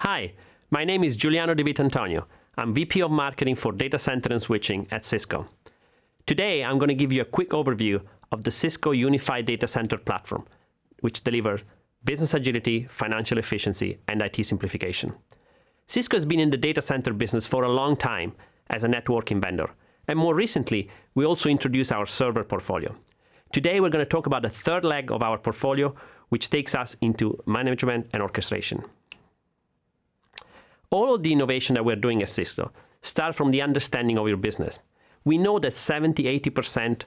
Hi, my name is Giuliano Di Vitantonio. I'm VP of Marketing for Data Center and Switching at Cisco. Today, I'm going to give you a quick overview of the Cisco Unified Data Center platform, which delivers business agility, financial efficiency, and IT simplification. Cisco has been in the data center business for a long time as a networking vendor, and more recently, we also introduced our server portfolio. Today, we're going to talk about the third leg of our portfolio, which takes us into management and orchestration. All of the innovation that we're doing at Cisco start from the understanding of your business. We know that 70-80%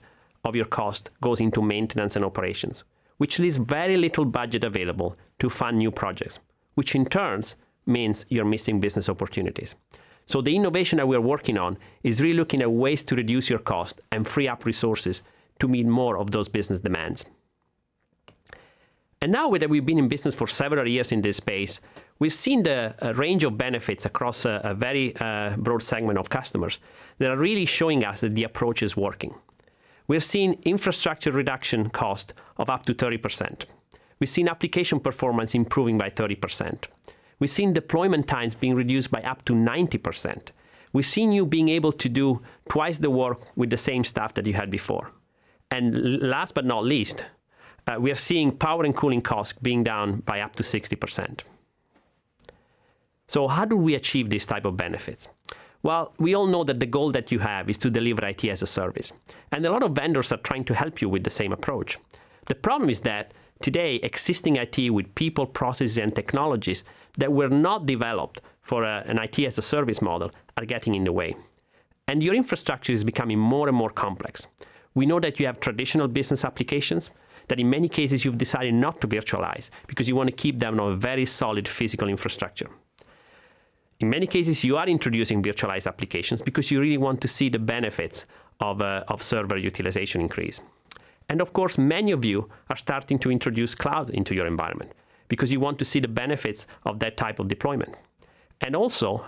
of your cost goes into maintenance and operations, which leaves very little budget available to fund new projects, which in turn means you're missing business opportunities. So the innovation that we're working on is really looking at ways to reduce your cost and free up resources to meet more of those business demands. And now that we've been in business for several years in this space, we've seen the range of benefits across a very broad segment of customers that are really showing us that the approach is working. We're seeing infrastructure reduction cost of up to 30%. We've seen application performance improving by 30%. We've seen deployment times being reduced by up to 90%. We've seen you being able to do twice the work with the same staff that you had before. And last but not least, we are seeing power and cooling costs being down by up to 60%. So how do we achieve these type of benefits? Well, we all know that the goal that you have is to deliver IT as a service. And a lot of vendors are trying to help you with the same approach. The problem is that today, existing IT with people, processes, and technologies that were not developed for an IT as a service model are getting in the way. And your infrastructure is becoming more and more complex. We know that you have traditional business applications that in many cases you've decided not to virtualize because you want to keep them on a very solid physical infrastructure. In many cases, you are introducing virtualized applications because you really want to see the benefits of server utilization increase. And of course, many of you are starting to introduce cloud into your environment because you want to see the benefits of that type of deployment. And also,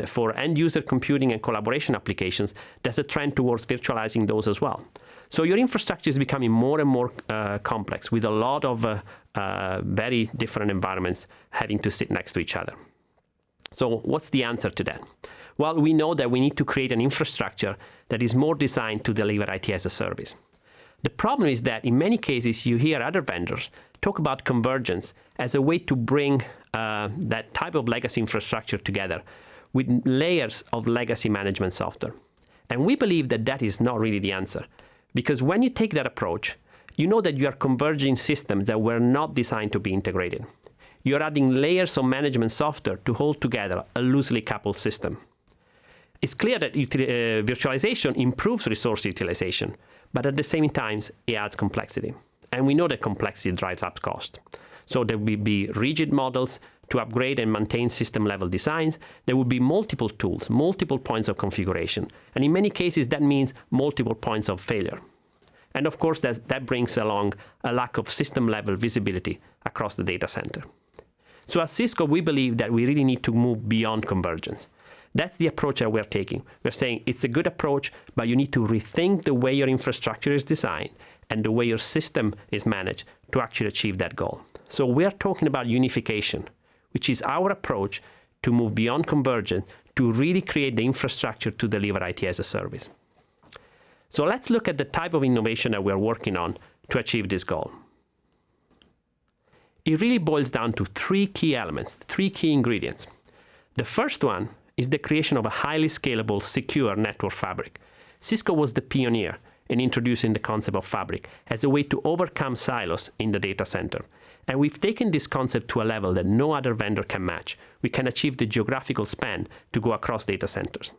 for end-user computing and collaboration applications, there's a trend towards virtualizing those as well. So your infrastructure is becoming more and more complex with a lot of very different environments having to sit next to each other. So what's the answer to that? Well, we know that we need to create an infrastructure that is more designed to deliver IT as a service. The problem is that in many cases, you hear other vendors talk about convergence as a way to bring that type of legacy infrastructure together with layers of legacy management software. And we believe that that is not really the answer. Because when you take that approach, you know that you are converging systems that were not designed to be integrated. You're adding layers of management software to hold together a loosely coupled system. It's clear that virtualization improves resource utilization, but at the same time, it adds complexity. And we know that complexity drives up cost. So there will be rigid models to upgrade and maintain system-level designs. There will be multiple tools, multiple points of configuration. And in many cases, that means multiple points of failure. And of course, that brings along a lack of system-level visibility across the data center. So at Cisco, we believe that we really need to move beyond convergence. That's the approach that we're taking. We're saying it's a good approach, but you need to rethink the way your infrastructure is designed and the way your system is managed to actually achieve that goal. So we're talking about unification, which is our approach to move beyond convergence to really create the infrastructure to deliver IT as a service. So let's look at the type of innovation that we're working on to achieve this goal. It really boils down to three key elements, three key ingredients. The first one is the creation of a highly scalable, secure network fabric. Cisco was the pioneer in introducing the concept of fabric as a way to overcome silos in the data center. And we've taken this concept to a level that no other vendor can match. We can achieve the geographical span to go across data centers.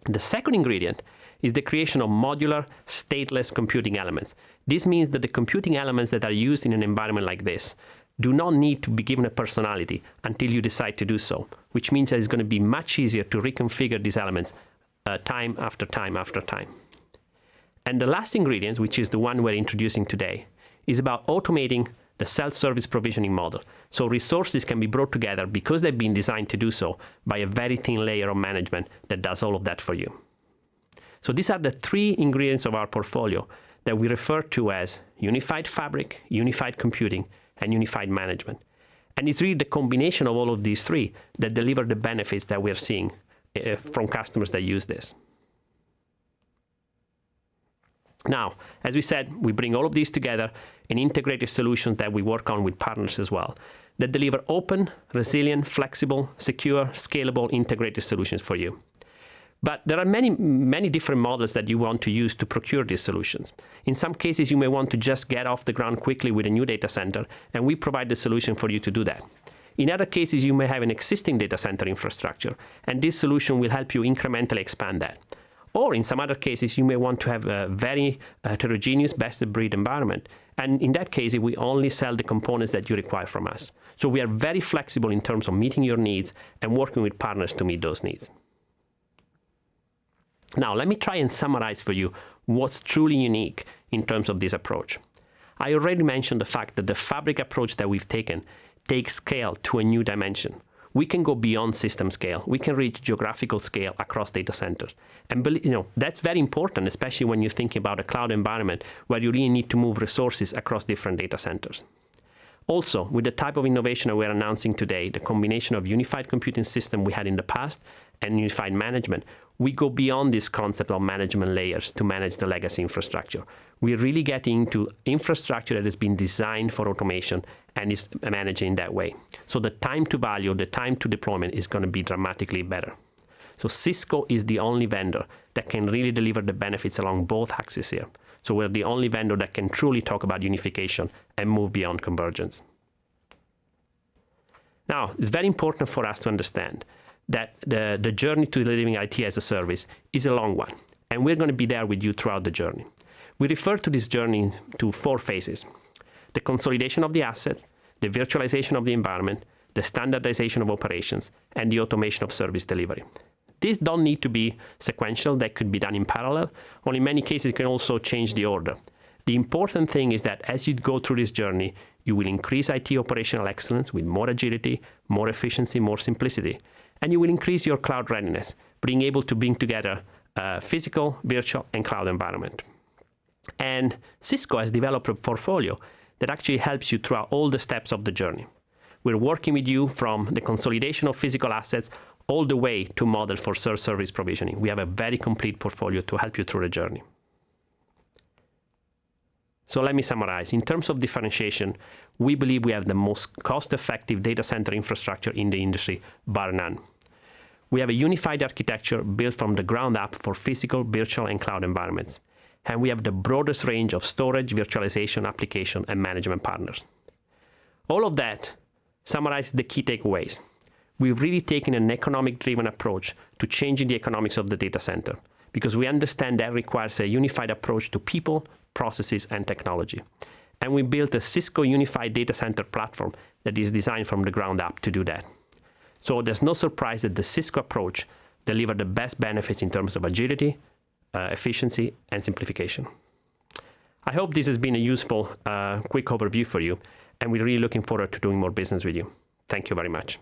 The second ingredient is the creation of modular, stateless computing elements. This means that the computing elements that are used in an environment like this do not need to be given a personality until you decide to do so, which means that it's going to be much easier to reconfigure these elements time after time after time. And the last ingredient, which is the one we're introducing today, is about automating the self-service provisioning model. So resources can be brought together because they've been designed to do so by a very thin layer of management that does all of that for you. So these are the three ingredients of our portfolio that we refer to as unified fabric, unified computing, and unified management. And it's really the combination of all of these three that deliver the benefits that we're seeing from customers that use this. Now, as we said, we bring all of these together in integrated solutions that we work on with partners as well, that deliver open, resilient, flexible, secure, scalable, integrated solutions for you. But there are many different models that you want to use to procure these solutions. In some cases, you may want to just get off the ground quickly with a new data center, and we provide the solution for you to do that. In other cases, you may have an existing data center infrastructure, and this solution will help you incrementally expand that. Or in some other cases, you may want to have a very heterogeneous best-of-breed environment. And in that case, we only sell the components that you require from us. So we are very flexible in terms of meeting your needs and working with partners to meet those needs. Now, let me try and summarize for you what's truly unique in terms of this approach. I already mentioned the fact that the fabric approach that we've taken takes scale to a new dimension. We can go beyond system scale. We can reach geographical scale across data centers. And that's very important, especially when you're thinking about a cloud environment where you really need to move resources across different data centers. Also, with the type of innovation that we're announcing today, the combination of unified computing system we had in the past and unified management, we go beyond this concept of management layers to manage the legacy infrastructure. We're really getting into infrastructure that has been designed for automation and is managed in that way. So the time to value, the time to deployment is going to be dramatically better. So Cisco is the only vendor that can really deliver the benefits along both axes here. So we're the only vendor that can truly talk about unification and move beyond convergence. Now, it's very important for us to understand that the journey to delivering IT as a service is a long one, and we're going to be there with you throughout the journey. We refer to this journey to 4 phases: the consolidation of the assets, the virtualization of the environment, the standardization of operations, and the automation of service delivery. These don't need to be sequential. They could be done in parallel, or in many cases, you can also change the order. The important thing is that as you go through this journey, you will increase IT operational excellence with more agility, more efficiency, more simplicity, and you will increase your cloud readiness, being able to bring together physical, virtual, and cloud environment. And Cisco has developed a portfolio that actually helps you throughout all the steps of the journey. We're working with you from the consolidation of physical assets all the way to model for service provisioning. We have a very complete portfolio to help you through the journey. So let me summarize. In terms of differentiation, we believe we have the most cost-effective data center infrastructure in the industry, bar none. We have a unified architecture built from the ground up for physical, virtual, and cloud environments. And we have the broadest range of storage, virtualization, application, and management partners. All of that summarizes the key takeaways. We've really taken an economic-driven approach to changing the economics of the data center, because we understand that requires a unified approach to people, processes, and technology. And we built a Cisco unified data center platform that is designed from the ground up to do that. So there's no surprise that the Cisco approach delivers the best benefits in terms of agility, efficiency, and simplification. I hope this has been a useful, quick overview for you, and we're really looking forward to doing more business with you. Thank you very much.